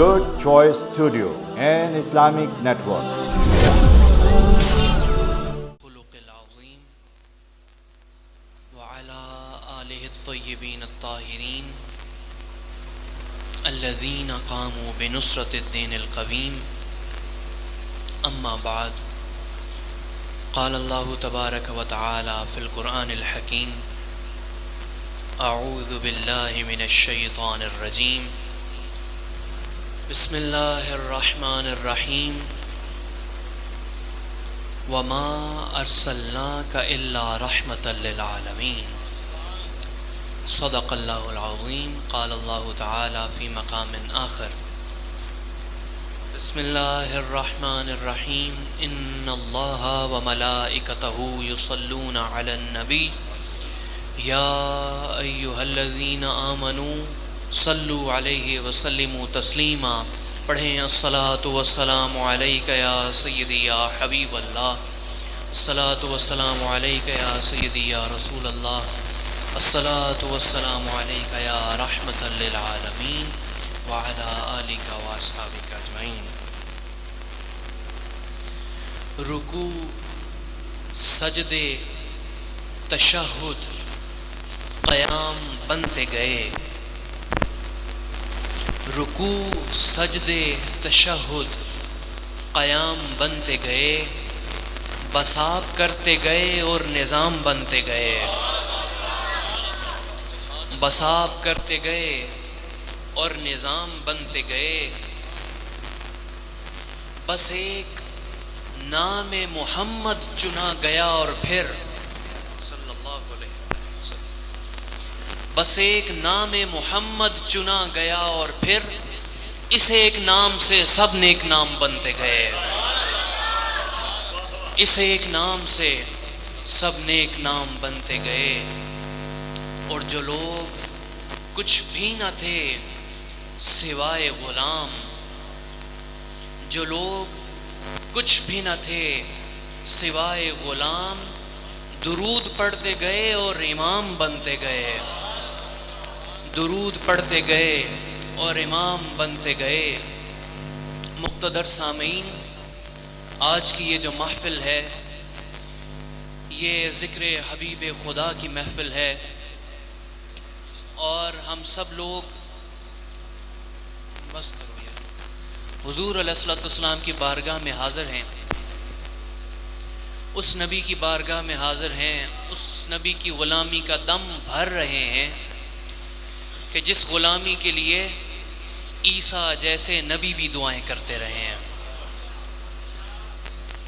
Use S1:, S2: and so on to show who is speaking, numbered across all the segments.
S1: Good Choice Studio and Islamic Network.
S2: خلق العظیم وعلى آلہ الطیبین الطاہرین الذین قاموا بنصرة الدین القویم اما بعد قال اللہ تبارک وتعالی فی القرآن الحکیم اعوذ باللہ من الشیطان الرجیم بسم اللہ الرحمن الرحیم وما ارسلناک الا رحمۃ للعالمین صدق اللہ العظیم قال اللہ تعالی فی مقام آخر بسم اللہ الرحمن الرحیم ان اللہ وملائکتہ یصلون علی النبی یا ایہا الذین آمنوا صلوا علیہ وسلموا تسلیما. پڑھیں الصلاۃ والسلام علیک یا سیدی یا حبیب اللہ، الصلاۃ والسلام علیک یا سیدی یا رسول اللہ، الصلاۃ والسلام علیک یا رحمۃ للعالمین وعلی آلک واصحابک اجمعین. رکوع، سجدے، تشہد، قیام بنتے گئے. رکوع، سجدے، تشہد، قیام بنتے گئے، بساط کرتے گئے اور نظام بنتے گئے. بساط کرتے گئے اور نظام بنتے گئے. بس ایک نام محمد چنا گیا اور پھر صلی اللہ علیہ وسلم، بس ایک نام محمد چنا گیا اور پھر اس ایک نام سے سب نیک نام بنتے گئے. اس ایک نام سے سب نیک نام بنتے گئے. اور جو لوگ کچھ بھی نہ تھے سوائے غلام، جو لوگ کچھ بھی نہ تھے سوائے غلام، درود پڑھتے گئے اور امام بنتے گئے. درود پڑھتے گئے اور امام بنتے گئے. مقتدر سامعین، آج کی یہ جو محفل ہے یہ ذکر حبیب خدا کی محفل ہے، اور ہم سب لوگ بس کرو یار حضور علیہ الصلوۃ والسلام کی بارگاہ میں حاضر ہیں. اس نبی کی بارگاہ میں حاضر ہیں، اس نبی کی غلامی کا دم بھر رہے ہیں کہ جس غلامی کے لیے عیسیٰ جیسے نبی بھی دعائیں کرتے رہے ہیں.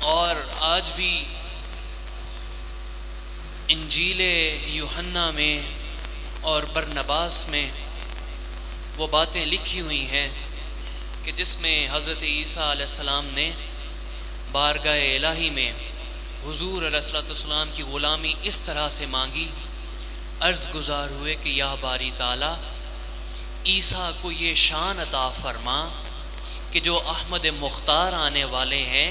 S2: اور آج بھی انجیل یوحنا میں اور برنباس میں وہ باتیں لکھی ہوئی ہیں کہ جس میں حضرت عیسیٰ علیہ السلام نے بارگاہ الہی میں حضور علیہ السلام کی غلامی اس طرح سے مانگی. عرض گزار ہوئے کہ یا باری تعالیٰ، عیسیٰ کو یہ شان عطا فرما کہ جو احمد مختار آنے والے ہیں،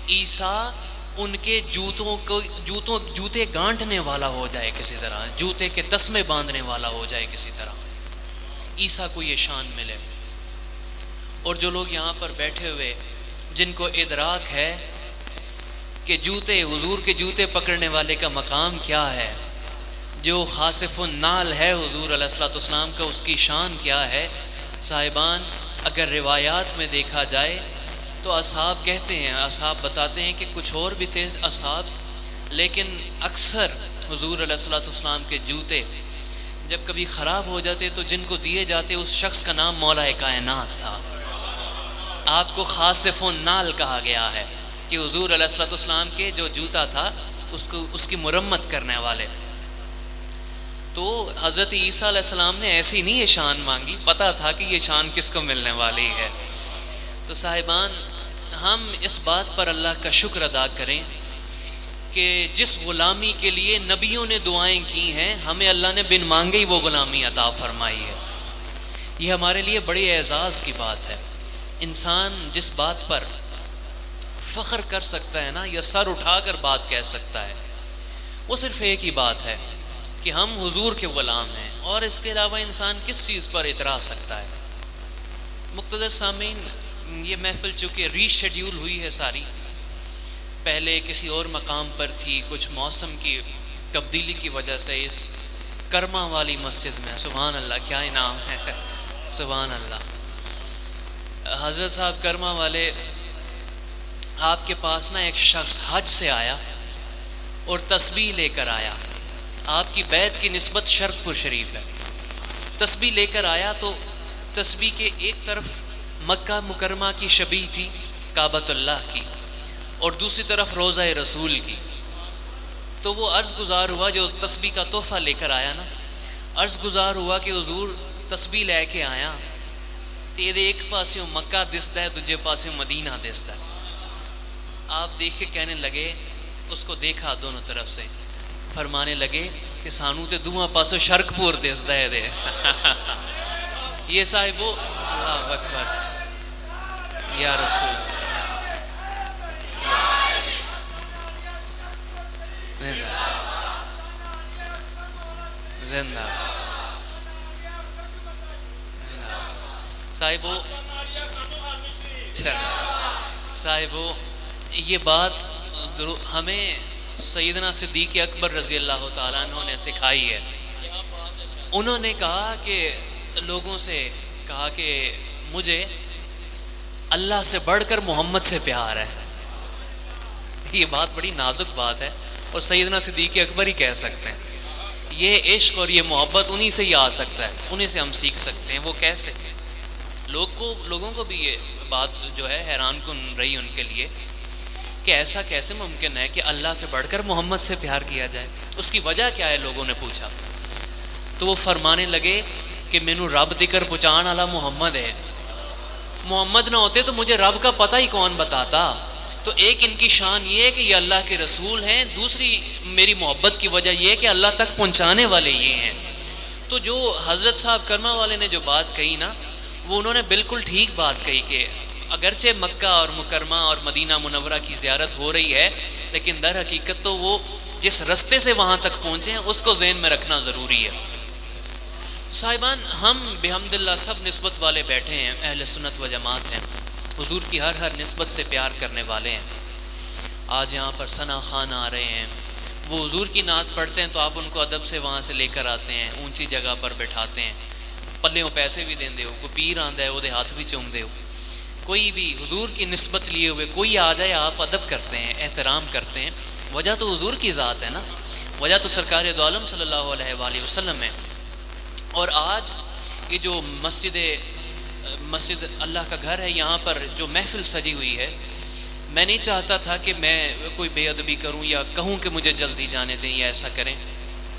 S2: عیسیٰ ان کے جوتے گانٹنے والا ہو جائے، کسی طرح جوتے کے تسمے باندھنے والا ہو جائے کسی طرح، عیسیٰ کو یہ شان ملے. اور جو لوگ یہاں پر بیٹھے ہوئے جن کو ادراک ہے کہ جوتے، حضور کے جوتے پکڑنے والے کا مقام کیا ہے، جو خاصف النال ہے حضور علیہ الصلوۃ والسلام کا، اس کی شان کیا ہے. صاحبان، اگر روایات میں دیکھا جائے تو اصحاب کہتے ہیں، اصحاب بتاتے ہیں کہ کچھ اور بھی تھے اصحاب، لیکن اکثر حضور علیہ الصلوۃ والسلام کے جوتے جب کبھی خراب ہو جاتے تو جن کو دیے جاتے اس شخص کا نام مولا کائنات تھا. آپ کو خاصف النال کہا گیا ہے کہ حضور علیہ الصلوۃ والسلام کے جو جوتا تھا اس کی مرمت کرنے والے. تو حضرت عیسیٰ علیہ السلام نے ایسی نہیں یہ شان مانگی، پتہ تھا کہ یہ شان کس کو ملنے والی ہے. تو صاحبان، ہم اس بات پر اللہ کا شکر ادا کریں کہ جس غلامی کے لیے نبیوں نے دعائیں کی ہیں، ہمیں اللہ نے بن مانگے ہی وہ غلامی عطا فرمائی ہے. یہ ہمارے لیے بڑی اعزاز کی بات ہے. انسان جس بات پر فخر کر سکتا ہے نا، یا سر اٹھا کر بات کہہ سکتا ہے، وہ صرف ایک ہی بات ہے کہ ہم حضور کے غلام ہیں، اور اس کے علاوہ انسان کس چیز پر اترا سکتا ہے. مقتدر سامعین، یہ محفل چونکہ ری شیڈیول ہوئی ہے ساری، پہلے کسی اور مقام پر تھی، کچھ موسم کی تبدیلی کی وجہ سے اس کرما والی مسجد میں، سبحان اللہ کیا انعام ہے، سبحان اللہ۔ حضرت صاحب کرما والے، آپ کے پاس نا ایک شخص حج سے آیا اور تسبیح لے کر آیا، آپ کی بیت کی نسبت شرق پور شریف ہے، تسبیح لے کر آیا تو تسبیح کے ایک طرف مکہ مکرمہ کی شبیہ تھی کعبۃ اللہ کی، اور دوسری طرف روضہ رسول کی۔ تو وہ عرض گزار ہوا، جو تسبیح کا تحفہ لے کر آیا نا، عرض گزار ہوا کہ حضور تسبیح لے کے آیا تے ایک پاسوں مکہ دستا ہے، دوجے پاسوں مدینہ دستا ہے۔ آپ دیکھ کے کہنے لگے، اس کو دیکھا دونوں طرف سے، فرمانے لگے کہ سانو تے دوواں پاسوں شرق پور دسدا ہے دے یہ صاحبو، اللہ اکبر یا رسول زندہ صاحبو، یہ بات ہمیں سیدنا صدیق اکبر رضی اللہ تعالیٰ عنہ نے سکھائی ہے۔ انہوں نے کہا کہ لوگوں سے کہا کہ مجھے اللہ سے بڑھ کر محمد سے پیار ہے۔ یہ بات بڑی نازک بات ہے، اور سیدنا صدیق اکبر ہی کہہ سکتے ہیں۔ یہ عشق اور یہ محبت انہی سے ہی آ سکتا ہے، انہی سے ہم سیکھ سکتے ہیں۔ وہ کیسے؟ لوگوں کو بھی یہ بات جو ہے حیران کن رہی ان کے لیے کہ ایسا کیسے ممکن ہے کہ اللہ سے بڑھ کر محمد سے پیار کیا جائے، اس کی وجہ کیا ہے؟ لوگوں نے پوچھا تو وہ فرمانے لگے کہ مینوں رب دکر پہنچان والا محمد ہے، محمد نہ ہوتے تو مجھے رب کا پتہ ہی کون بتاتا۔ تو ایک ان کی شان یہ ہے کہ یہ اللہ کے رسول ہیں، دوسری میری محبت کی وجہ یہ ہے کہ اللہ تک پہنچانے والے یہ ہیں۔ تو جو حضرت صاحب کرما والے نے جو بات کہی نا، وہ انہوں نے بالکل ٹھیک بات کہی کہ اگرچہ مکہ اور مکرمہ اور مدینہ منورہ کی زیارت ہو رہی ہے، لیکن در حقیقت تو وہ جس رستے سے وہاں تک پہنچے ہیں اس کو ذہن میں رکھنا ضروری ہے۔ صاحبان، ہم بحمداللہ سب نسبت والے بیٹھے ہیں، اہل سنت و جماعت ہیں، حضور کی ہر نسبت سے پیار کرنے والے ہیں۔ آج یہاں پر ثنا خان آ رہے ہیں، وہ حضور کی نعت پڑھتے ہیں تو آپ ان کو ادب سے وہاں سے لے کر آتے ہیں، اونچی جگہ پر بٹھاتے ہیں، پلے پیسے بھی دیندے ہو، کوئی پیر آندا ہے وہ ہاتھ بھی چومدے ہو، کوئی بھی حضور کی نسبت لیے ہوئے کوئی آ جائے آپ ادب کرتے ہیں، احترام کرتے ہیں۔ وجہ تو حضور کی ذات ہے نا، وجہ تو سرکار دو عالم صلی اللہ علیہ وآلہ وسلم ہے۔ اور آج یہ جو مسجد اللہ کا گھر ہے، یہاں پر جو محفل سجی ہوئی ہے، میں نہیں چاہتا تھا کہ میں کوئی بے ادبی کروں یا کہوں کہ مجھے جلدی جانے دیں یا ایسا کریں۔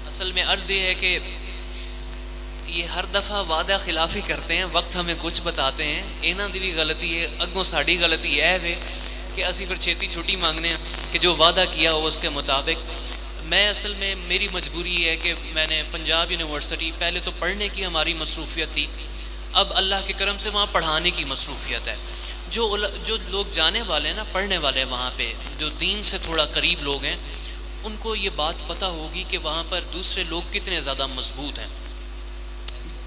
S2: اصل میں عرض یہ ہے کہ یہ ہر دفعہ وعدہ خلافی کرتے ہیں، وقت ہمیں کچھ بتاتے ہیں، انہاں دی بھی غلطی ہے، اگوں ساڑی غلطی ہے کہ اسی پھر چھیتی چھٹی مانگنے ہیں کہ جو وعدہ کیا ہو اس کے مطابق۔ میں اصل میں میری مجبوری ہے کہ میں نے پنجاب یونیورسٹی، پہلے تو پڑھنے کی ہماری مصروفیت تھی، اب اللہ کے کرم سے وہاں پڑھانے کی مصروفیت ہے۔ جو لوگ جانے والے ہیں نا، پڑھنے والے وہاں پہ، جو دین سے تھوڑا قریب لوگ ہیں، ان کو یہ بات پتہ ہوگی کہ وہاں پر دوسرے لوگ کتنے زیادہ مضبوط ہیں۔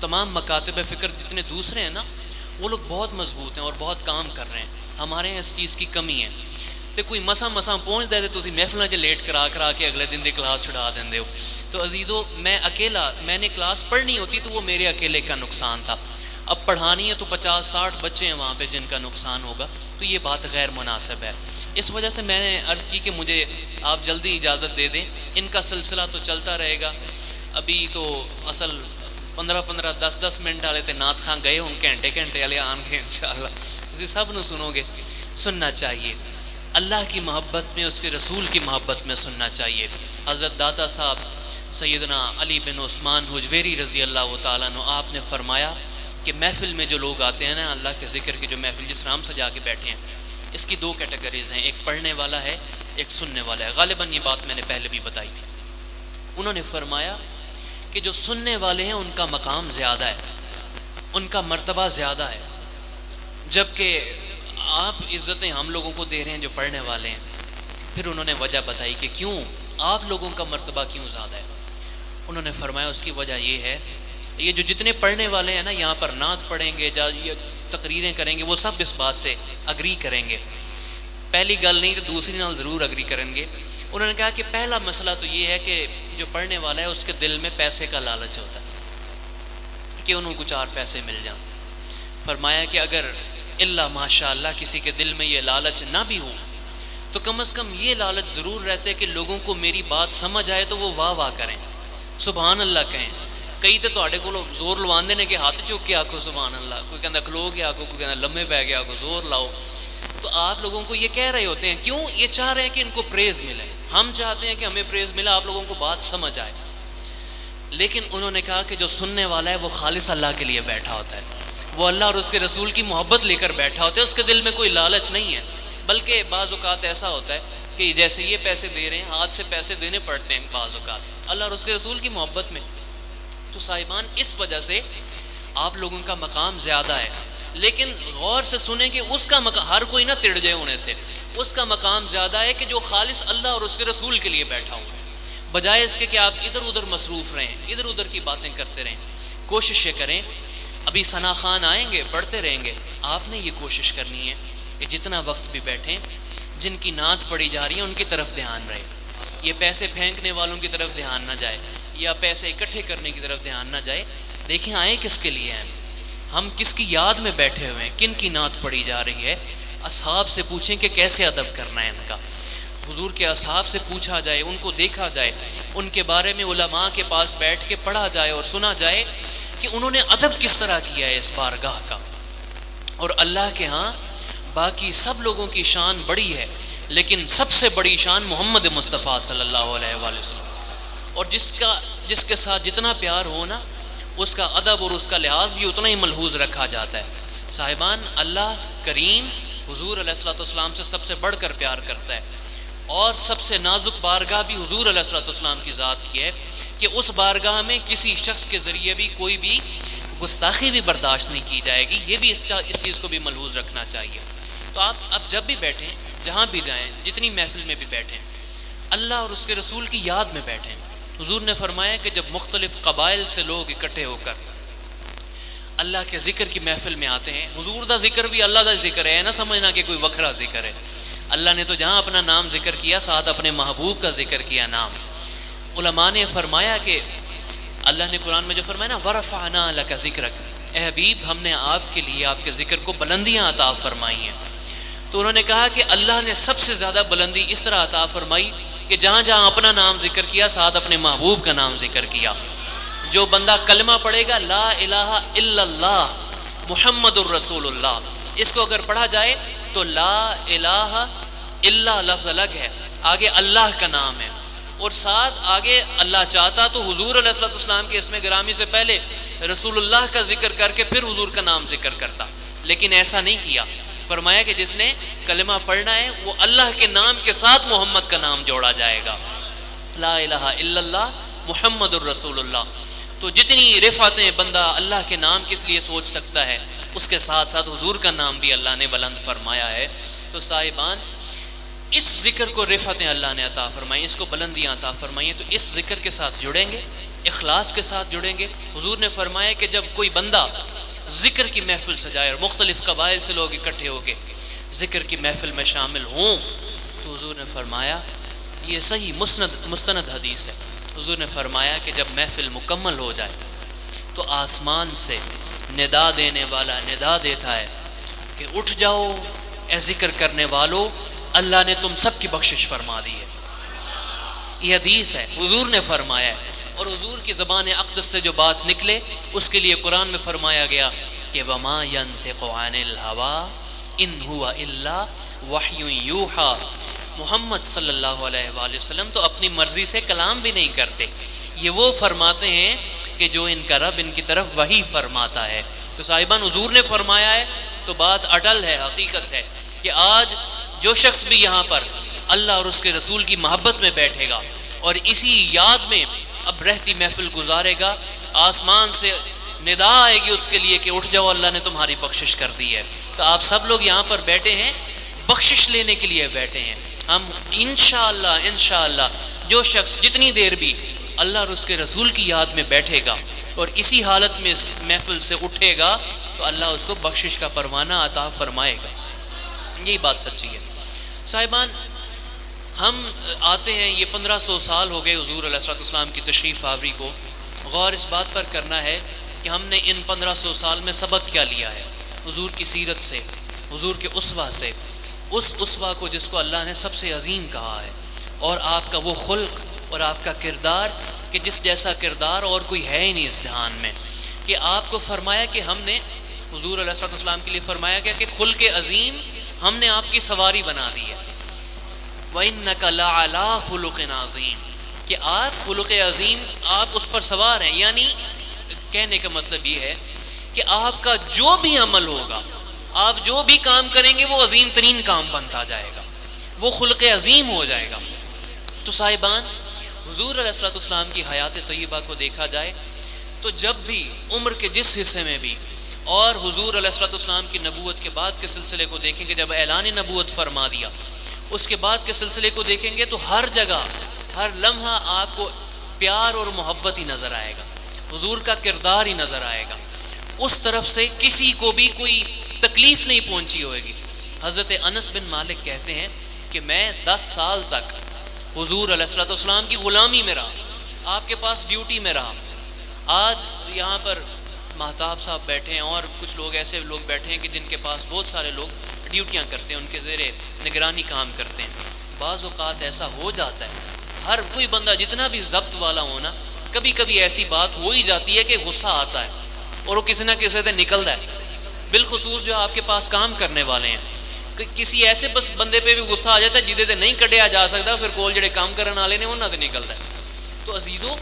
S2: تمام مکاتب فکر جتنے دوسرے ہیں نا، وہ لوگ بہت مضبوط ہیں اور بہت کام کر رہے ہیں۔ ہمارے یہاں اس چیز کی کمی ہے، تو کوئی مساں پہنچ دے تو محفلوں 'ਚ لیٹ کرا کے اگلے دن دی کلاس چھڑا دیندے ہو۔ تو عزیزو، میں نے کلاس پڑھنی ہوتی تو وہ میرے اکیلے کا نقصان تھا، اب پڑھانی ہے تو 50-60 بچے ہیں وہاں پہ جن کا نقصان ہوگا، تو یہ بات غیر مناسب ہے۔ اس وجہ سے میں نے عرض کی کہ مجھے آپ جلدی اجازت دے دیں، ان کا سلسلہ تو چلتا رہے گا۔ ابھی تو اصل 15-15 10-10 منٹ والے تے نعت خان گئے ہوں، گھنٹے والے آن گے انشاءاللہ، تسی سب نو سنو گے۔ سننا چاہیے اللہ کی محبت میں، اس کے رسول کی محبت میں سننا چاہیے۔ حضرت داتا صاحب سیدنا علی بن عثمان حجویری رضی اللہ تعالیٰ عنہ، آپ نے فرمایا کہ محفل میں جو لوگ آتے ہیں نا، اللہ کے ذکر کی جو محفل جس رام سجا کے بیٹھے ہیں، اس کی 2 کیٹیگریز ہیں، ایک پڑھنے والا ہے، ایک سننے والا ہے۔ غالباً یہ بات میں نے پہلے بھی بتائی تھی۔ انہوں نے فرمایا کہ جو سننے والے ہیں ان کا مقام زیادہ ہے، ان کا مرتبہ زیادہ ہے، جبکہ آپ عزتیں ہم لوگوں کو دے رہے ہیں جو پڑھنے والے ہیں۔ پھر انہوں نے وجہ بتائی کہ کیوں آپ لوگوں کا مرتبہ کیوں زیادہ ہے۔ انہوں نے فرمایا اس کی وجہ یہ ہے، یہ جو جتنے پڑھنے والے ہیں نا، یہاں پر نعت پڑھیں گے، تقریریں کریں گے وہ سب اس بات سے اگری کریں گے. پہلی گل نہیں تو دوسری نال ضرور اگری کریں گے. انہوں نے کہا کہ پہلا مسئلہ تو یہ ہے کہ جو پڑھنے والا ہے اس کے دل میں پیسے کا لالچ ہوتا ہے کہ انہوں کو 4 پیسے مل جائیں. فرمایا کہ اگر اللہ ماشاء اللہ کسی کے دل میں یہ لالچ نہ بھی ہو تو کم از کم یہ لالچ ضرور رہتا ہے کہ لوگوں کو میری بات سمجھ آئے تو وہ واہ واہ کریں, سبحان اللہ کہیں. کئی تو تواڈے کولوں زور لواندے نے کہ ہاتھ چک کے آکھو سبحان اللہ, کوئی کہندا کھلو کے آکھو, کوئی کہندا لمے پے کے آکھو, زور لاؤ. تو آپ لوگوں کو یہ کہہ رہے ہوتے ہیں, کیوں؟ یہ چاہ رہے ہیں کہ ان کو پریز ملے. ہم چاہتے ہیں کہ ہمیں پریز ملا, آپ لوگوں کو بات سمجھ آئے. لیکن انہوں نے کہا کہ جو سننے والا ہے وہ خالص اللہ کے لیے بیٹھا ہوتا ہے, وہ اللہ اور اس کے رسول کی محبت لے کر بیٹھا ہوتا ہے, اس کے دل میں کوئی لالچ نہیں ہے. بلکہ بعض اوقات ایسا ہوتا ہے کہ جیسے یہ پیسے دے رہے ہیں, ہاتھ سے پیسے دینے پڑتے ہیں بعض اوقات اللہ اور اس کے رسول کی محبت میں. تو صاحبان اس وجہ سے آپ لوگوں کا مقام زیادہ ہے. لیکن غور سے سنیں کہ اس کا مقام, ہر کوئی نہ تڑ جائے ہونے تھے, اس کا مقام زیادہ ہے کہ جو خالص اللہ اور اس کے رسول کے لیے بیٹھا ہوں, بجائے اس کے کہ آپ ادھر ادھر مصروف رہیں, ادھر ادھر کی باتیں کرتے رہیں. کوشش یہ کریں, ابھی ثنا خان آئیں گے, پڑھتے رہیں گے, آپ نے یہ کوشش کرنی ہے کہ جتنا وقت بھی بیٹھیں جن کی نعت پڑھی جا رہی ہے ان کی طرف دھیان رہے. یہ پیسے پھینکنے والوں کی طرف دھیان نہ جائے, یا پیسے اکٹھے کرنے کی طرف دھیان نہ جائے. دیکھیں آئے کس کے لیے ہیں, ہم کس کی یاد میں بیٹھے ہوئے ہیں, کن کی نعت پڑھی جا رہی ہے. اصحاب سے پوچھیں کہ کیسے ادب کرنا ہے ان کا. حضور کے اصحاب سے پوچھا جائے, ان کو دیکھا جائے, ان کے بارے میں علماء کے پاس بیٹھ کے پڑھا جائے اور سنا جائے کہ انہوں نے ادب کس طرح کیا ہے اس بارگاہ کا. اور اللہ کے ہاں باقی سب لوگوں کی شان بڑی ہے, لیکن سب سے بڑی شان محمد مصطفیٰ صلی اللہ علیہ وآلہ وسلم. اور جس کے ساتھ جتنا پیار ہو نا, اس کا ادب اور اس کا لحاظ بھی اتنا ہی ملحوظ رکھا جاتا ہے. صاحبان, اللہ کریم حضور علیہ الصلوۃ والسلام سے سب سے بڑھ کر پیار کرتا ہے, اور سب سے نازک بارگاہ بھی حضور علیہ الصلوۃ والسلام کی ذات کی ہے کہ اس بارگاہ میں کسی شخص کے ذریعے بھی کوئی بھی گستاخی بھی برداشت نہیں کی جائے گی. یہ بھی اس چیز کو بھی ملحوظ رکھنا چاہیے. تو آپ اب جب بھی بیٹھیں, جہاں بھی جائیں, جتنی محفل میں بھی بیٹھیں, اللہ اور اس کے رسول کی یاد میں بیٹھیں. حضور نے فرمایا کہ جب مختلف قبائل سے لوگ اکٹھے ہو کر اللہ کے ذکر کی محفل میں آتے ہیں, حضور دا ذکر بھی اللہ دا ذکر ہے, نہ سمجھنا کہ کوئی وکھرا ذکر ہے. اللہ نے تو جہاں اپنا نام ذکر کیا, ساتھ اپنے محبوب کا ذکر کیا نام. علماء نے فرمایا کہ اللہ نے قرآن میں جو فرمایا نا, وَرَفَعْنَا لَكَ ذِكْرَكَ, اے حبیب ہم نے آپ کے لیے آپ کے ذکر کو بلندیاں عطا فرمائی ہیں. تو انہوں نے کہا کہ اللہ نے سب سے زیادہ بلندی اس طرح عطا فرمائی کہ جہاں جہاں اپنا نام ذکر کیا, ساتھ اپنے محبوب کا نام ذکر کیا. جو بندہ کلمہ پڑھے گا لا الہ الا اللہ محمد الرسول اللہ, اس کو اگر پڑھا جائے تو لا الہ الا لفظ الگ ہے, آگے اللہ کا نام ہے, اور ساتھ آگے اللہ چاہتا تو حضور علیہ الصلوۃ والسلام کے اسم گرامی سے پہلے رسول اللہ کا ذکر کر کے پھر حضور کا نام ذکر کرتا. لیکن ایسا نہیں کیا. فرمایا کہ جس نے کلمہ پڑھنا ہے وہ اللہ کے نام کے ساتھ محمد کا نام جوڑا جائے گا, لا الہ الا اللہ محمد الرسول اللہ. تو جتنی رفعتیں بندہ اللہ کے نام کس لیے سوچ سکتا ہے, اس کے ساتھ ساتھ حضور کا نام بھی اللہ نے بلند فرمایا ہے. تو صاحبان, اس ذکر کو رفعتیں اللہ نے عطا فرمائی, اس کو بلندیاں عطا فرمائی ہیں. تو اس ذکر کے ساتھ جڑیں گے, اخلاص کے ساتھ جڑیں گے. حضور نے فرمایا کہ جب کوئی بندہ ذکر کی محفل سجائے اور مختلف قبائل سے لوگ اکٹھے ہو کے ذکر کی محفل میں شامل ہوں, تو حضور نے فرمایا, یہ صحیح مستند حدیث ہے, حضور نے فرمایا کہ جب محفل مکمل ہو جائے تو آسمان سے ندا دینے والا ندا دیتا ہے کہ اٹھ جاؤ اے ذکر کرنے والو, اللہ نے تم سب کی بخشش فرما دی ہے. یہ حدیث ہے, حضور نے فرمایا ہے, اور حضور کی زبان اقدس سے جو بات نکلے اس کے لیے قرآن میں فرمایا گیا کہ وَمَا يَنْتِقُ عَنِ الْهَوَىٰ إِنْ هُوَ إِلَّا وَحْيٌ يُوحَىٰ. محمد صلی اللہ علیہ وآلہ وسلم تو اپنی مرضی سے کلام بھی نہیں کرتے, یہ وہ فرماتے ہیں کہ جو ان کا رب ان کی طرف وحی فرماتا ہے. تو صاحبان, حضور نے فرمایا ہے تو بات اٹل ہے, حقیقت ہے کہ آج جو شخص بھی یہاں پر اللہ اور اس کے رسول کی محبت میں بیٹھے گا اور اسی یاد میں اب رہتی محفل گزارے گا, آسمان سے ندا آئے گی اس کے لیے کہ اٹھ جاؤ, اللہ نے تمہاری بخشش کر دی ہے. تو آپ سب لوگ یہاں پر بیٹھے ہیں, بخشش لینے کے لیے بیٹھے ہیں. ہم انشاءاللہ جو شخص جتنی دیر بھی اللہ اور اس کے رسول کی یاد میں بیٹھے گا اور اسی حالت میں اس محفل سے اٹھے گا, تو اللہ اس کو بخشش کا پروانہ عطا فرمائے گا. یہی بات سچی ہے. صاحبان، ہم آتے ہیں، یہ 1500 سال ہو گئے حضور علیہ الصلوۃ والسلام کی تشریف آوری کو. غور اس بات پر کرنا ہے کہ ہم نے ان 1500 سال میں سبق کیا لیا ہے حضور کی سیرت سے، حضور کے اسوہ سے، اس اسوہ کو جس کو اللہ نے سب سے عظیم کہا ہے، اور آپ کا وہ خلق اور آپ کا کردار کہ جس جیسا کردار اور کوئی ہے ہی نہیں اس جہان میں. کہ آپ کو فرمایا کہ ہم نے، حضور علیہ الصلوۃ والسلام کے لیے فرمایا گیا کہ خلق عظیم ہم نے آپ کی سواری بنا دی ہے. وَإِنَّكَ لَعَلَىٰ خُلُقٍ عَظِيمٍ، کہ آپ خلق عظیم، آپ اس پر سوار ہیں. یعنی کہنے کا مطلب یہ ہے کہ آپ کا جو بھی عمل ہوگا، آپ جو بھی کام کریں گے وہ عظیم ترین کام بنتا جائے گا، وہ خلق عظیم ہو جائے گا. تو صاحبان، حضور علیہ الصلوۃ والسلام کی حیات طیبہ کو دیکھا جائے تو جب بھی عمر کے جس حصے میں بھی، اور حضور علیہ الصلوۃ والسلام کی نبوت کے بعد کے سلسلے کو دیکھیں گے، جب اعلان نبوت فرما دیا اس کے بعد کے سلسلے کو دیکھیں گے تو ہر جگہ ہر لمحہ آپ کو پیار اور محبت ہی نظر آئے گا، حضور کا کردار ہی نظر آئے گا. اس طرف سے کسی کو بھی کوئی تکلیف نہیں پہنچی ہوئے گی. حضرت انس بن مالک کہتے ہیں کہ میں 10 سال تک حضور علیہ الصلوۃ والسلام کی غلامی میں رہا، آپ کے پاس ڈیوٹی میں رہا. آج یہاں پر مہتاب صاحب بیٹھے ہیں اور کچھ لوگ ایسے لوگ بیٹھے ہیں کہ جن کے پاس بہت سارے لوگ ڈیوٹیاں کرتے ہیں، ان کے زیر نگرانی کام کرتے ہیں. بعض اوقات ایسا ہو جاتا ہے، ہر کوئی بندہ جتنا بھی ضبط والا ہونا، کبھی کبھی ایسی بات ہو ہی جاتی ہے کہ غصہ آتا ہے اور وہ کسی نہ کسی سے نکلتا ہے. بالخصوص جو آپ کے پاس کام کرنے والے ہیں، کسی ایسے بس بندے پہ بھی غصہ آ جاتا ہے جہدے تے نہیں کڈیا جا سکتا، پھر کول جڑے کام کرنے والے نے انہاں تے نکلتا ہے. تو عزیزو،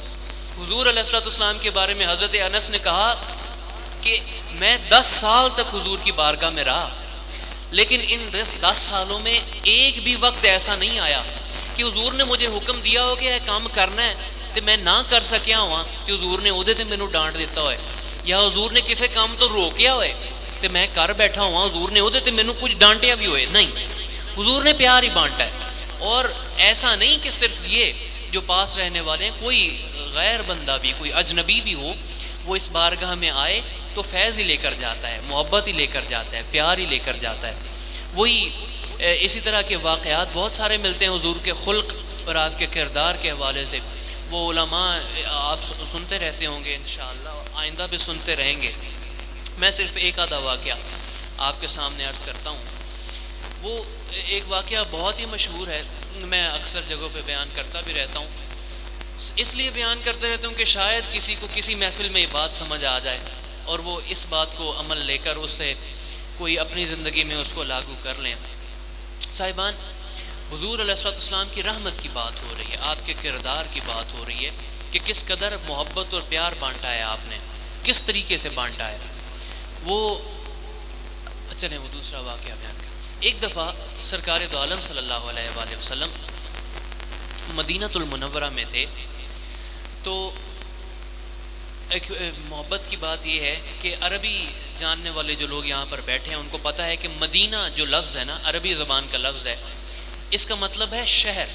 S2: حضور علیہ الصلوۃ والسلام کے بارے میں حضرت انس نے کہا کہ میں 10 سال تک حضور کی بارگاہ میں رہا، لیکن ان 10 سالوں میں ایک بھی وقت ایسا نہیں آیا کہ حضور نے مجھے حکم دیا ہو کہ یہ کام کرنا ہے تو میں نہ کر سکیا ہوا کہ حضور نے اودے تے مینوں ڈانٹ دیتا ہوئے، یا حضور نے کسی کام تو روکیا ہوئے تو میں کر بیٹھا ہوا، حضور نے اودے تے مینوں کچھ ڈانٹیا بھی ہوئے. نہیں، حضور نے پیار ہی بانٹا ہے. اور ایسا نہیں کہ صرف یہ جو پاس رہنے والے ہیں، کوئی غیر بندہ بھی، کوئی اجنبی بھی ہو، وہ اس بارگاہ میں آئے تو فیض ہی لے کر جاتا ہے، محبت ہی لے کر جاتا ہے، پیار ہی لے کر جاتا ہے. وہی اسی طرح کے واقعات بہت سارے ملتے ہیں حضور کے خلق اور آپ کے کردار کے حوالے سے. وہ علماء آپ سنتے رہتے ہوں گے انشاءاللہ، آئندہ بھی سنتے رہیں گے. میں صرف ایک آدھا واقعہ آپ کے سامنے عرض کرتا ہوں. وہ ایک واقعہ بہت ہی مشہور ہے، میں اکثر جگہوں پہ بیان کرتا بھی رہتا ہوں. اس لیے بیان کرتے رہتا ہوں کہ شاید کسی کو کسی محفل میں یہ بات سمجھ آ جائے اور وہ اس بات کو عمل لے کر اس سے کوئی اپنی زندگی میں اس کو لاگو کر لیں. صاحبان، حضور علیہ الصلوۃ والسلام کی رحمت کی بات ہو رہی ہے، آپ کے کردار کی بات ہو رہی ہے کہ کس قدر محبت اور پیار بانٹا ہے آپ نے، کس طریقے سے بانٹا ہے. وہ چلیں وہ دوسرا واقعہ بیان کریں. ایک دفعہ سرکار دو عالم صلی اللہ علیہ وآلہ وسلم مدینہ المنورہ میں تھے. تو ایک محبت کی بات یہ ہے کہ عربی جاننے والے جو لوگ یہاں پر بیٹھے ہیں ان کو پتہ ہے کہ مدینہ جو لفظ ہے نا، عربی زبان کا لفظ ہے، اس کا مطلب ہے شہر.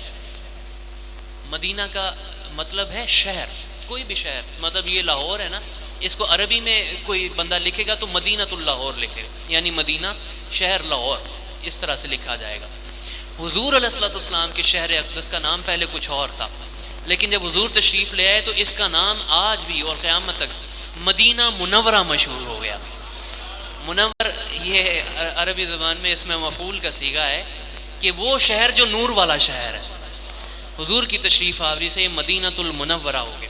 S2: مدینہ کا مطلب ہے شہر، کوئی بھی شہر. مطلب یہ لاہور ہے نا، اس کو عربی میں کوئی بندہ لکھے گا تو مدینہ اللاہور لکھے گا، یعنی مدینہ شہر لاہور، اس طرح سے لکھا جائے گا. حضور علیہ الصلوۃ والسلام کے شہر اقدس کا نام پہلے کچھ اور تھا، لیکن جب حضور تشریف لے آئے تو اس کا نام آج بھی اور قیامت تک مدینہ منورہ مشہور ہو گیا. منور یہ عربی زبان میں اس میں مفعول کا صیغہ ہے کہ وہ شہر جو نور والا شہر ہے. حضور کی تشریف آوری سے مدینہ المنورہ ہو گیا.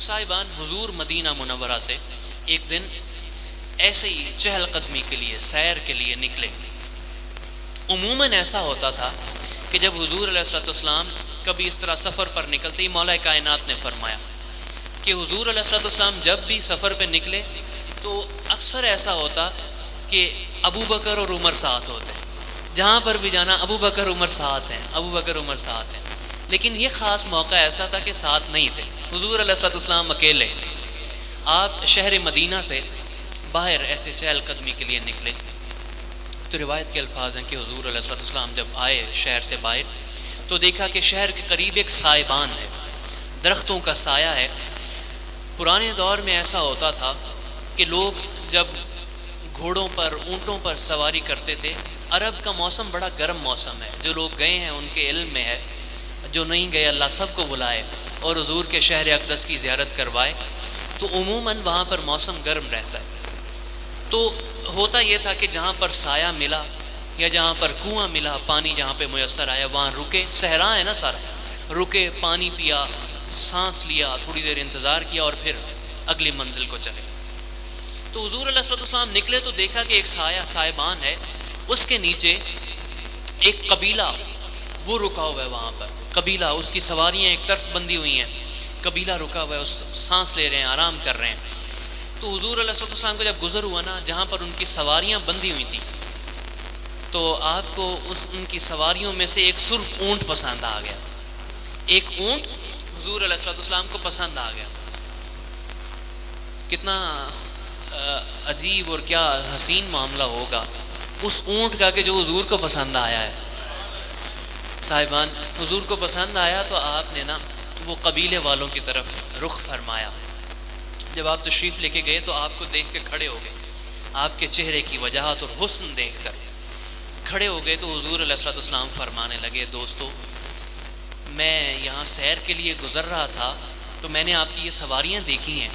S2: صاحبان، حضور مدینہ منورہ سے ایک دن ایسے ہی چہل قدمی کے لیے، سیر کے لیے نکلے. عموماً ایسا ہوتا تھا کہ جب حضور علیہ الصلوۃ والسلام کبھی اس طرح سفر پر نکلتے ہی مولا کائنات نے فرمایا کہ حضور علیہ الصلوۃ والسلام جب بھی سفر پہ نکلے تو اکثر ایسا ہوتا کہ ابو بکر اور عمر ساتھ ہوتے، جہاں پر بھی جانا ابو بکر عمر ساتھ ہیں، ابو بکر عمر ساتھ ہیں. لیکن یہ خاص موقع ایسا تھا کہ ساتھ نہیں تھے، حضور علیہ الصلوۃ والسلام اکیلے. آپ شہر مدینہ سے باہر ایسے چہل قدمی کے لیے نکلے تو روایت کے الفاظ ہیں کہ حضور علیہ الصلوۃ والسلام جب آئے شہر سے باہر تو دیکھا کہ شہر کے قریب ایک سائبان ہے، درختوں کا سایہ ہے. پرانے دور میں ایسا ہوتا تھا کہ لوگ جب گھوڑوں پر اونٹوں پر سواری کرتے تھے۔ عرب کا موسم بڑا گرم موسم ہے، جو لوگ گئے ہیں ان کے علم میں ہے، جو نہیں گئے اللہ سب کو بلائے اور حضور کے شہر اقدس کی زیارت کروائے، تو عموماً وہاں پر موسم گرم رہتا ہے۔ تو ہوتا یہ تھا کہ جہاں پر سایہ ملا یا جہاں پر کنواں ملا، پانی جہاں پہ میسر آیا، وہاں رکے، صحرا ہے نا سارا، رکے، پانی پیا، سانس لیا، تھوڑی دیر انتظار کیا اور پھر اگلی منزل کو چلے۔ تو حضور علیہ الصلوۃ والسلام نکلے تو دیکھا کہ ایک سائبان ہے، اس کے نیچے ایک قبیلہ وہ رکا ہوا ہے، وہاں پر قبیلہ، اس کی سواریاں ایک طرف بندھی ہوئی ہیں، قبیلہ رکا ہوا ہے، اس سانس لے رہے ہیں، آرام کر رہے ہیں۔ تو حضور علیہ الصلوۃ والسلام کو جب گزر ہوا نا جہاں پر ان کی سواریاں بندھی ہوئی تھیں، تو آپ کو ان کی سواریوں میں سے ایک سرخ اونٹ پسند آ گیا۔ ایک اونٹ حضور علیہ الصلوۃ والسلام کو پسند آ گیا۔ کتنا عجیب اور کیا حسین معاملہ ہوگا اس اونٹ کا کہ جو حضور کو پسند آیا ہے۔ صاحبان، حضور کو پسند آیا تو آپ نے نا وہ قبیلے والوں کی طرف رخ فرمایا۔ جب آپ تشریف لے کے گئے تو آپ کو دیکھ کے کھڑے ہو گئے، آپ کے چہرے کی وجاہت اور حسن دیکھ کر کھڑے ہو گئے۔ تو حضور علیہ الصلوۃ والسلام فرمانے لگے، دوستو، میں یہاں سیر کے لیے گزر رہا تھا تو میں نے آپ کی یہ سواریاں دیکھی ہیں،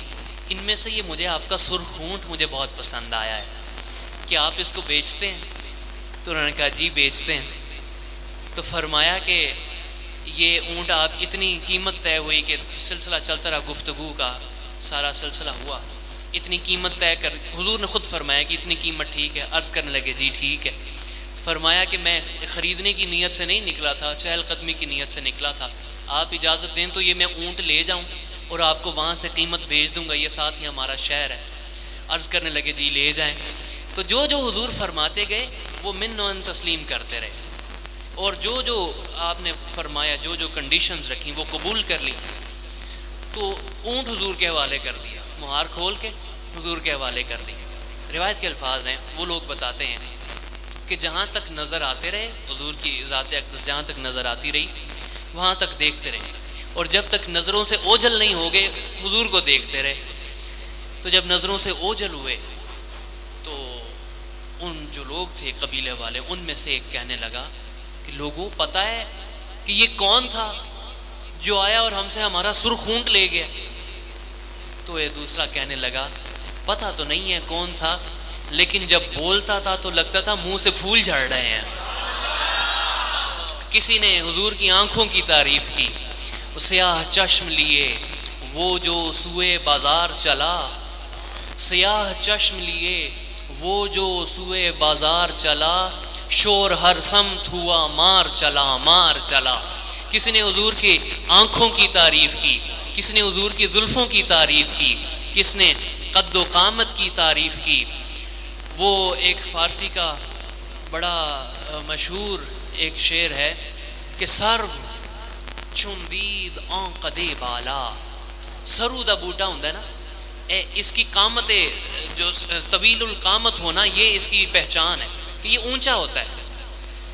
S2: ان میں سے یہ مجھے آپ کا سرخ اونٹ مجھے بہت پسند آیا ہے، کہ آپ اس کو بیچتے ہیں؟ تو انہوں نے کہا جی بیچتے ہیں۔ تو فرمایا کہ یہ اونٹ آپ اتنی قیمت طے ہوئی کہ سلسلہ چلتا رہا، گفتگو کا سارا سلسلہ ہوا، اتنی قیمت طے کر حضور نے خود فرمایا کہ اتنی قیمت ٹھیک ہے؟ عرض کرنے لگے جی ٹھیک ہے۔ فرمایا کہ میں خریدنے کی نیت سے نہیں نکلا تھا، چہل قدمی کی نیت سے نکلا تھا، آپ اجازت دیں تو یہ میں اونٹ لے جاؤں اور آپ کو وہاں سے قیمت بھیج دوں گا، یہ ساتھ ہی ہمارا شہر ہے۔ عرض کرنے لگے جی لے جائیں۔ تو جو جو حضور فرماتے گئے وہ من و ان تسلیم کرتے رہے، اور جو جو آپ نے فرمایا، جو جو کنڈیشنز رکھیں وہ قبول کر لی۔ تو اونٹ حضور کے حوالے کر دیا، مہار کھول کے حضور کے حوالے کر دیا۔ روایت کے الفاظ ہیں، وہ لوگ بتاتے ہیں کہ جہاں تک نظر آتے رہے، حضور کی ذات اقدس جہاں تک نظر آتی رہی وہاں تک دیکھتے رہے، اور جب تک نظروں سے اوجھل نہیں ہو گئے حضور کو دیکھتے رہے۔ تو جب نظروں سے اوجھل ہوئے تو ان جو لوگ تھے قبیلے والے، ان میں سے ایک کہنے لگا کہ لوگوں پتہ ہے کہ یہ کون تھا جو آیا اور ہم سے ہمارا سرخ اونٹ لے گیا؟ تو یہ دوسرا کہنے لگا پتہ تو نہیں ہے کون تھا، لیکن جب بولتا تھا تو لگتا تھا منہ سے پھول جھڑ رہے ہیں۔ کسی نے حضور کی آنکھوں کی تعریف کی، سیاہ چشم لیے وہ جو سوئے بازار چلا، سیاہ چشم لیے وہ جو سوئے بازار چلا، شور ہر سمت ہوا مار چلا مار چلا۔ کسی نے حضور کی آنکھوں کی تعریف کی، کس نے حضور کی زلفوں کی تعریف کی، کس نے قد و قامت کی تعریف کی۔ وہ ایک فارسی کا بڑا مشہور ایک شعر ہے کہ سرو چندید آن قدے بالا، سرو دا بوٹا ہوندا ہے نا، اس کی قامت جو طویل القامت ہونا یہ اس کی پہچان ہے کہ یہ اونچا ہوتا ہے۔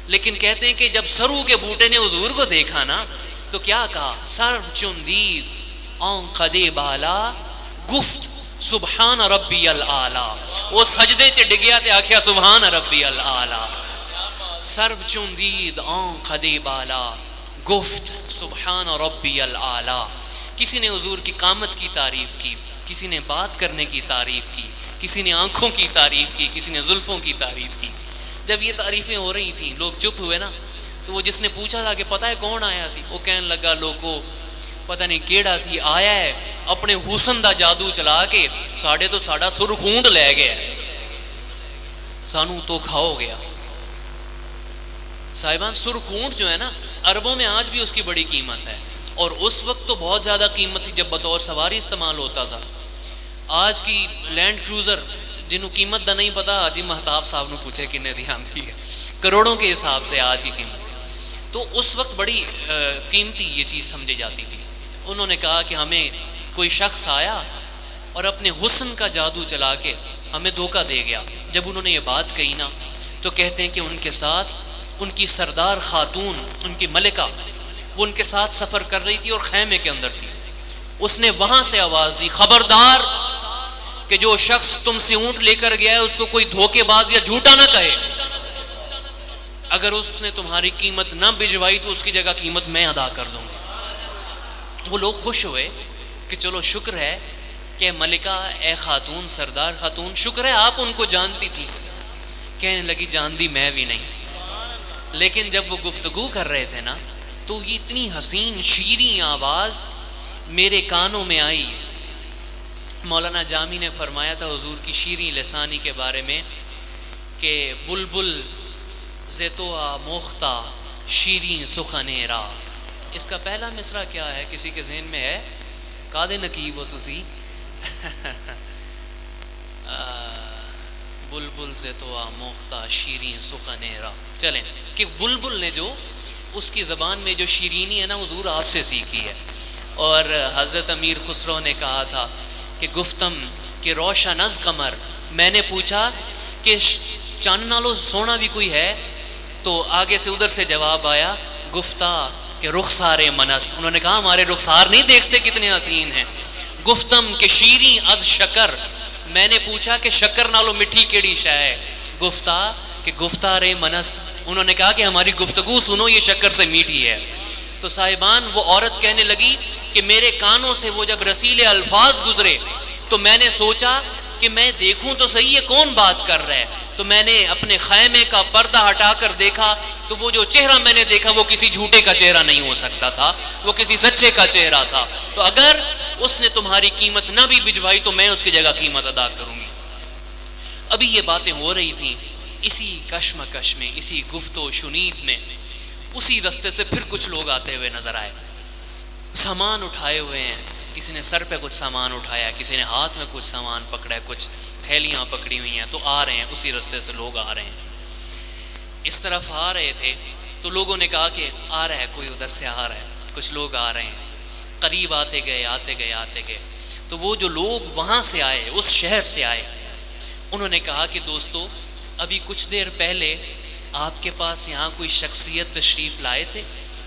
S2: لیکن کہتے ہیں کہ جب سرو کے بوٹے نے حضور کو دیکھا نا تو کیا کہا، سرو چندید آن قدے بالا گفت سبحان ربی العالی، وہ سجدے چ ڈگیا تے آکھیا سبحان ربی العالی۔ سرو چندید آن قدے بالا گفت سبحان ربی العالی۔ کسی نے حضور کی قامت کی تعریف کی، کسی نے بات کرنے کی تعریف کی، کسی نے آنکھوں کی تعریف کی، کسی نے زلفوں کی تعریف کی۔ جب یہ تعریفیں ہو رہی تھیں لوگ چپ ہوئے نا، تو وہ جس نے پوچھا تھا کہ پتہ ہے کون آیا سی، وہ کہنے لگا لوگوں پتہ نہیں کیڑا سی آیا ہے اپنے حسن دا جادو چلا کے ساڑے تو ساڑا سرخ اونٹ لے گیا، سانو تو کھاؤ گیا۔ صاحبان سرخ اونٹ جو ہے نا عربوں میں آج بھی اس کی بڑی قیمت ہے، اور اس وقت تو بہت زیادہ قیمت تھی جب بطور سواری استعمال ہوتا تھا۔ آج کی لینڈ کروزر جنہوں قیمت دا نہیں پتا، حاجی مہتاب صاحب نے پوچھے کنے دھیان دی ہے، کروڑوں کے حساب سے آج کی قیمت۔ تو اس وقت بڑی قیمتی یہ چیز سمجھی جاتی تھی۔ انہوں نے کہا کہ ہمیں کوئی شخص آیا اور اپنے حسن کا جادو چلا کے ہمیں دھوکہ دے گیا۔ جب انہوں نے یہ بات کہی نا تو کہتے ہیں کہ ان کے ساتھ ان کی سردار خاتون، ان کی ملکہ، وہ ان کے ساتھ سفر کر رہی تھی اور خیمے کے اندر تھی۔ اس نے وہاں سے آواز دی خبردار کہ جو شخص تم سے اونٹ لے کر گیا ہے اس کو کوئی دھوکے باز یا جھوٹا نہ کہے، اگر اس نے تمہاری قیمت نہ بھجوائی تو اس کی جگہ قیمت میں ادا کر دوں گا۔ وہ لوگ خوش ہوئے کہ چلو شکر ہے کہ ملکہ اے خاتون، سردار خاتون، شکر ہے آپ ان کو جانتی تھی۔ کہنے لگی جاندی میں بھی نہیں، لیکن جب وہ گفتگو کر رہے تھے نا تو یہ اتنی حسین شیریں آواز میرے کانوں میں آئی۔ مولانا جامی نے فرمایا تھا حضور کی شیریں لسانی کے بارے میں کہ بلبل زیتوا موختہ شیریں سخنِ را۔ اس کا پہلا مصرع کیا ہے؟ کسی کے ذہن میں ہے؟ کادے نقیب ہو تسی؟ بلبل زیتوا موختہ شیریں سخنِ را۔ چلیں کہ بلبل نے جو اس کی زبان میں جو شیرینی ہے نا حضور آپ سے سیکھی ہے۔ اور حضرت امیر خسرو نے کہا تھا کہ گفتم کہ روشن از قمر، میں نے پوچھا کہ چاند نالو سونا بھی کوئی ہے؟ تو آگے سے ادھر سے جواب آیا گفتہ کہ رخسار منست، انہوں نے کہا ہمارے رخسار نہیں دیکھتے کتنے حسین ہیں۔ گفتم کہ شیریں از شکر، میں نے پوچھا کہ شکر نالو مٹھی کیڑی شے ہے؟ گفتہ کہ گفتار منست، انہوں نے کہا کہ ہماری گفتگو سنو یہ شکر سے میٹھی ہے۔ تو صاحبان وہ عورت کہنے لگی کہ میرے کانوں سے وہ جب رسیلے الفاظ گزرے تو میں نے سوچا کہ میں دیکھوں تو صحیح ہے کون بات کر رہا ہے۔ تو میں نے اپنے خیمے کا پردہ ہٹا کر دیکھا تو وہ جو چہرہ میں نے دیکھا وہ کسی جھوٹے کا چہرہ نہیں ہو سکتا تھا، وہ کسی سچے کا چہرہ تھا۔ تو اگر اس نے تمہاری قیمت نہ بھی بھجوائی تو میں اس کی جگہ قیمت ادا کروں گی۔ ابھی یہ باتیں ہو رہی تھیں، اسی کشمکش میں، اسی گفت و شنید میں، اسی رستے سے پھر کچھ لوگ آتے ہوئے نظر آئے، سامان اٹھائے ہوئے ہیں۔ کسی نے سر پہ کچھ سامان اٹھایا، کسی نے ہاتھ میں کچھ سامان پکڑا ہے، کچھ تھیلیاں پکڑی ہوئی ہیں، تو آ رہے ہیں، اسی رستے سے لوگ آ رہے ہیں۔ اس طرف آ رہے تھے تو لوگوں نے کہا کہ آ رہا ہے کوئی، ادھر سے آ رہا ہے، کچھ لوگ آ رہے ہیں۔ قریب آتے گئے آتے گئے آتے گئے تو وہ جو لوگ وہاں سے آئے، اس شہر سے آئے، انہوں نے کہا کہ دوستو ابھی کچھ دیر پہلے آپ کے پاس یہاں کوئی شخصیت تشریف لائے تھے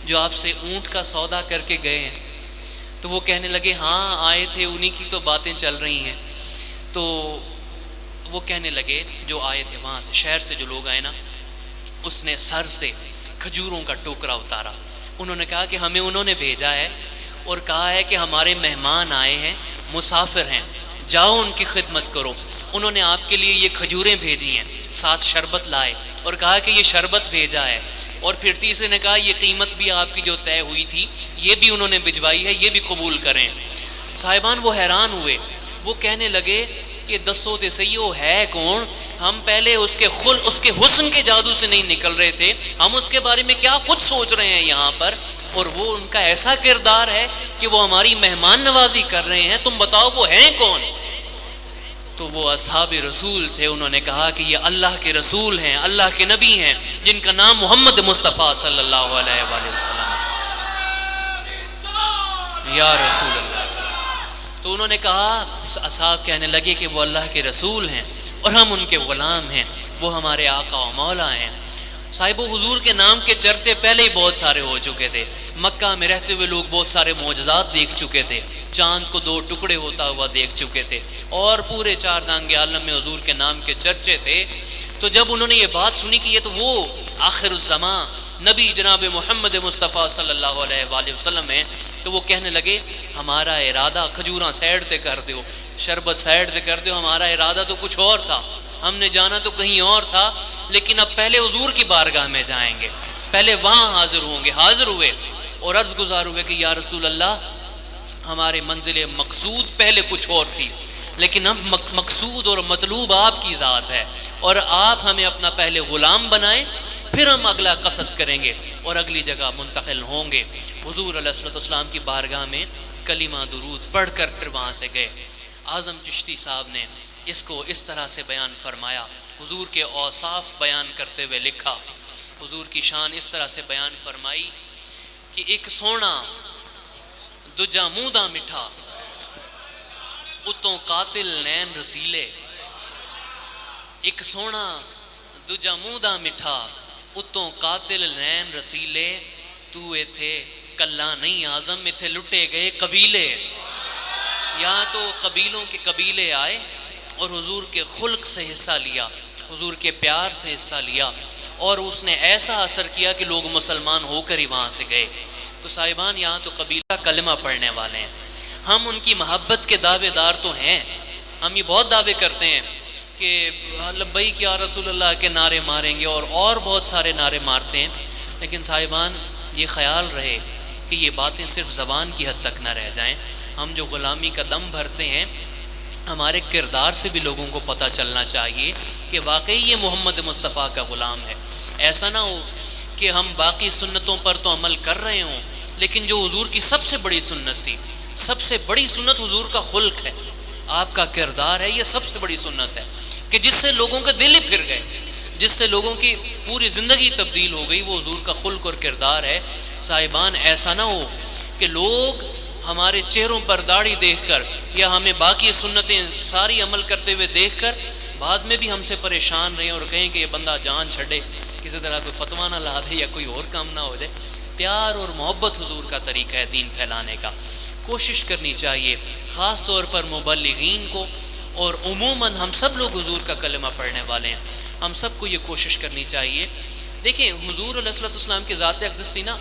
S2: جو آپ سے اونٹ کا سودا کر کے گئے ہیں؟ تو وہ کہنے لگے ہاں آئے تھے، انہی کی تو باتیں چل رہی ہیں۔ تو وہ کہنے لگے جو آئے تھے وہاں سے، شہر سے جو لوگ آئے نا، اس نے سر سے کھجوروں کا ٹوکرا اتارا۔ انہوں نے کہا کہ ہمیں انہوں نے بھیجا ہے اور کہا ہے کہ ہمارے مہمان آئے ہیں، مسافر ہیں، جاؤ ان کی خدمت کرو۔ انہوں نے آپ کے لیے یہ کھجوریں بھیجی ہیں، ساتھ شربت لائے اور کہا کہ یہ شربت بھیجا ہے۔ اور پھر تیسرے نے کہا یہ قیمت بھی آپ کی جو طے ہوئی تھی یہ بھی انہوں نے بھجوائی ہے، یہ بھی قبول کریں۔ صاحبان وہ حیران ہوئے، وہ کہنے لگے کہ دسو تے صحیح وہ ہے کون؟ ہم پہلے اس کے حسن کے جادو سے نہیں نکل رہے تھے، ہم اس کے بارے میں کیا کچھ سوچ رہے ہیں یہاں پر، اور وہ ان کا ایسا کردار ہے کہ وہ ہماری مہمان نوازی کر رہے ہیں، تم بتاؤ وہ ہیں کون؟ تو وہ اصحاب رسول تھے، انہوں نے کہا کہ یہ اللہ کے رسول ہیں، اللہ کے نبی ہیں، جن کا نام محمد مصطفیٰ صلی اللہ علیہ وآلہ وسلم یا رسول اللہ صلی اللہ علیہ وسلم۔ تو انہوں نے کہا، اصحاب کہنے لگے کہ وہ اللہ کے رسول ہیں اور ہم ان کے غلام ہیں، وہ ہمارے آقا و مولا ہیں۔ صاحب حضور کے نام کے چرچے پہلے ہی بہت سارے ہو چکے تھے، مکہ میں رہتے ہوئے لوگ بہت سارے معجزات دیکھ چکے تھے، چاند کو 2 ٹکڑے ہوتا ہوا دیکھ چکے تھے، اور پورے 4 دانگ عالم میں حضور کے نام کے چرچے تھے۔ تو جب انہوں نے یہ بات سنی کہ یہ تو وہ آخر الزمان نبی جناب محمد مصطفیٰ صلی اللہ علیہ وآلہ وسلم ہیں، تو وہ کہنے لگے ہمارا ارادہ کھجوراں سائڈ تے کر دیو، شربت سائڈ تے کر دیو، ہمارا ارادہ تو کچھ اور تھا، ہم نے جانا تو کہیں اور تھا، لیکن اب پہلے حضور کی بارگاہ میں جائیں گے، پہلے وہاں حاضر ہوں گے۔ حاضر ہوئے اور عرض گزار ہوئے کہ یا رسول اللہ ہمارے منزل مقصود پہلے کچھ اور تھی، لیکن اب مقصود اور مطلوب آپ کی ذات ہے، اور آپ ہمیں اپنا پہلے غلام بنائیں، پھر ہم اگلا قصد کریں گے اور اگلی جگہ منتقل ہوں گے۔ حضور علیہ السلام کی بارگاہ میں کلمہ درود پڑھ کر پھر وہاں سے گئے۔ اعظم چشتی صاحب نے اس کو اس طرح سے بیان فرمایا، حضور کے اوصاف بیان کرتے ہوئے لکھا، حضور کی شان اس طرح سے بیان فرمائی کہ ایک سونا دوجا منہ دا مٹھا، اتوں قاتل نین رسیلے۔ ایک سونا دوجا منہ دا مٹھا، اتوں قاتل نین رسیلے، تو ایتھے کلا نہیں اعظم، ایتھے لٹے گئے قبیلے۔ یہاں تو قبیلوں کے قبیلے آئے اور حضور کے خلق سے حصہ لیا، حضور کے پیار سے حصہ لیا، اور اس نے ایسا اثر کیا کہ لوگ مسلمان ہو کر ہی وہاں سے گئے۔ تو صاحبان یہاں تو قبیلہ کلمہ پڑھنے والے ہیں، ہم ان کی محبت کے دعوے دار تو ہیں، ہم یہ بہت دعوے کرتے ہیں کہ لبیک یا رسول اللہ کے نعرے ماریں گے اور بہت سارے نعرے مارتے ہیں، لیکن صاحبان یہ خیال رہے کہ یہ باتیں صرف زبان کی حد تک نہ رہ جائیں۔ ہم جو غلامی کا دم بھرتے ہیں، ہمارے کردار سے بھی لوگوں کو پتہ چلنا چاہیے کہ واقعی یہ محمد مصطفیٰ کا غلام ہے۔ ایسا نہ ہو کہ ہم باقی سنتوں پر تو عمل کر رہے ہوں، لیکن جو حضور کی سب سے بڑی سنت تھی، سب سے بڑی سنت حضور کا خلق ہے، آپ کا کردار ہے، یہ سب سے بڑی سنت ہے کہ جس سے لوگوں کے دل ہی پھر گئے، جس سے لوگوں کی پوری زندگی تبدیل ہو گئی، وہ حضور کا خلق اور کردار ہے۔ صاحبان ایسا نہ ہو کہ لوگ ہمارے چہروں پر داڑھی دیکھ کر یا ہمیں باقی سنتیں ساری عمل کرتے ہوئے دیکھ کر بعد میں بھی ہم سے پریشان رہیں اور کہیں کہ یہ بندہ جان چھڑے، کسی طرح کوئی فتویٰ نہ لا دے یا کوئی اور کام نہ ہو جائے۔ پیار اور محبت حضور کا طریقہ ہے دین پھیلانے کا، کوشش کرنی چاہیے خاص طور پر مبلغین کو، اور عموماً ہم سب لوگ حضور کا کلمہ پڑھنے والے ہیں، ہم سب کو یہ کوشش کرنی چاہیے۔ دیکھیں حضور علیہ السلام کی ذات اقدس تھی نا،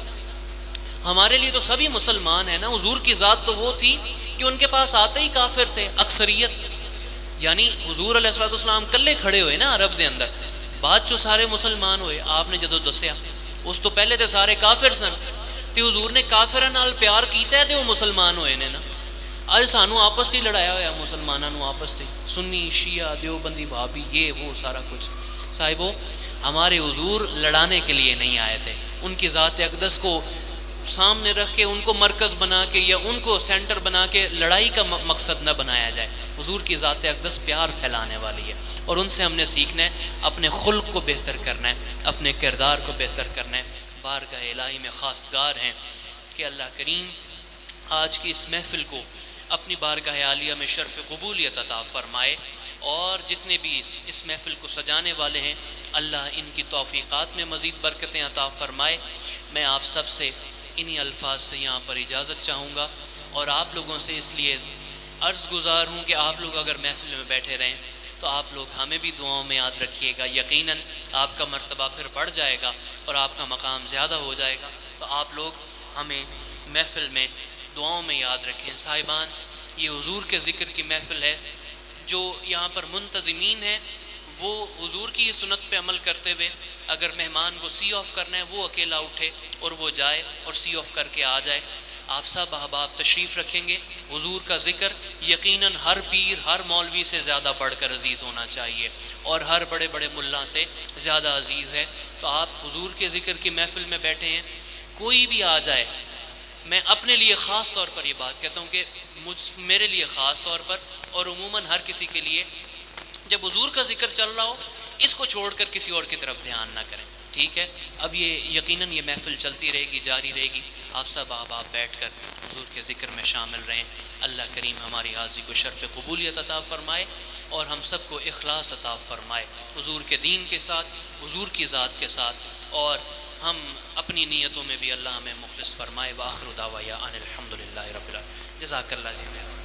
S2: ہمارے لیے تو سبھی مسلمان ہیں نا، حضور کی ذات تو وہ تھی کہ ان کے پاس آتے ہی کافر تھے اکثریت، یعنی حضور علیہ السلام کلے کھڑے ہوئے نا عرب دے اندر، بعد جو سارے مسلمان ہوئے آپ نے جدو دسیا، اس تو پہلے تے سارے کافر سن، تے حضور نے کافراں نال پیار کیتا ہے تے وہ مسلمان ہوئے نے نا۔ اج سانو آپس تی لڑایا ہوا مسلماناں نو، آپس تی سنی شیعہ دیوبندی بھابی یہ وہ سارا کچھ۔ صاحبو ہمارے حضور لڑانے کے لیے نہیں آئے تھے، ان کی ذات اقدس کو سامنے رکھ کے ان کو مرکز بنا کے یا ان کو سینٹر بنا کے لڑائی کا مقصد نہ بنایا جائے۔ حضور کی ذات اقدس پیار پھیلانے والی ہے، اور ان سے ہم نے سیکھنا ہے، اپنے خلق کو بہتر کرنا ہے، اپنے کردار کو بہتر کرنا ہے۔ بارگاہ الہی میں خواستگار ہیں کہ اللہ کریم آج کی اس محفل کو اپنی بارگاہ عالیہ میں شرف قبولیت عطا فرمائے، اور جتنے بھی اس محفل کو سجانے والے ہیں اللہ ان کی توفیقات میں مزید برکتیں عطا فرمائے۔ میں آپ سب سے انہی الفاظ سے یہاں پر اجازت چاہوں گا، اور آپ لوگوں سے اس لیے عرض گزار ہوں کہ آپ لوگ اگر محفل میں بیٹھے رہیں تو آپ لوگ ہمیں بھی دعاؤں میں یاد رکھیے گا، یقیناً آپ کا مرتبہ پھر بڑھ جائے گا اور آپ کا مقام زیادہ ہو جائے گا، تو آپ لوگ ہمیں محفل میں دعاؤں میں یاد رکھیں۔ صاحبان یہ حضور کے ذکر کی محفل ہے، جو یہاں پر منتظمین ہیں وہ حضور کی یہ سنت پہ عمل کرتے ہوئے اگر مہمان کو سی آف کرنا ہے وہ اکیلا اٹھے اور وہ جائے اور سی آف کر کے آ جائے۔ آپ سب احباب تشریف رکھیں گے، حضور کا ذکر یقیناً ہر پیر ہر مولوی سے زیادہ بڑھ کر عزیز ہونا چاہیے، اور ہر بڑے بڑے ملا سے زیادہ عزیز ہے۔ تو آپ حضور کے ذکر کی محفل میں بیٹھے ہیں، کوئی بھی آ جائے، میں اپنے لیے خاص طور پر یہ بات کہتا ہوں کہ میرے لیے خاص طور پر اور عموماً ہر کسی کے لیے، جب حضور کا ذکر چل رہا ہو اس کو چھوڑ کر کسی اور کی طرف دھیان نہ کریں، ٹھیک ہے؟ اب یہ یقیناً یہ محفل چلتی رہے گی، جاری رہے گی، آپ سب احباب بیٹھ کر حضور کے ذکر میں شامل رہیں۔ اللہ کریم ہماری حاضری کو شرف قبولیت عطا فرمائے اور ہم سب کو اخلاص عطا فرمائے حضور کے دین کے ساتھ، حضور کی ذات کے ساتھ، اور ہم اپنی نیتوں میں بھی اللہ ہمیں مخلص فرمائے۔ وآخر دعوانا ان الحمدللہ رب العالمین۔ جزاک اللہ جی۔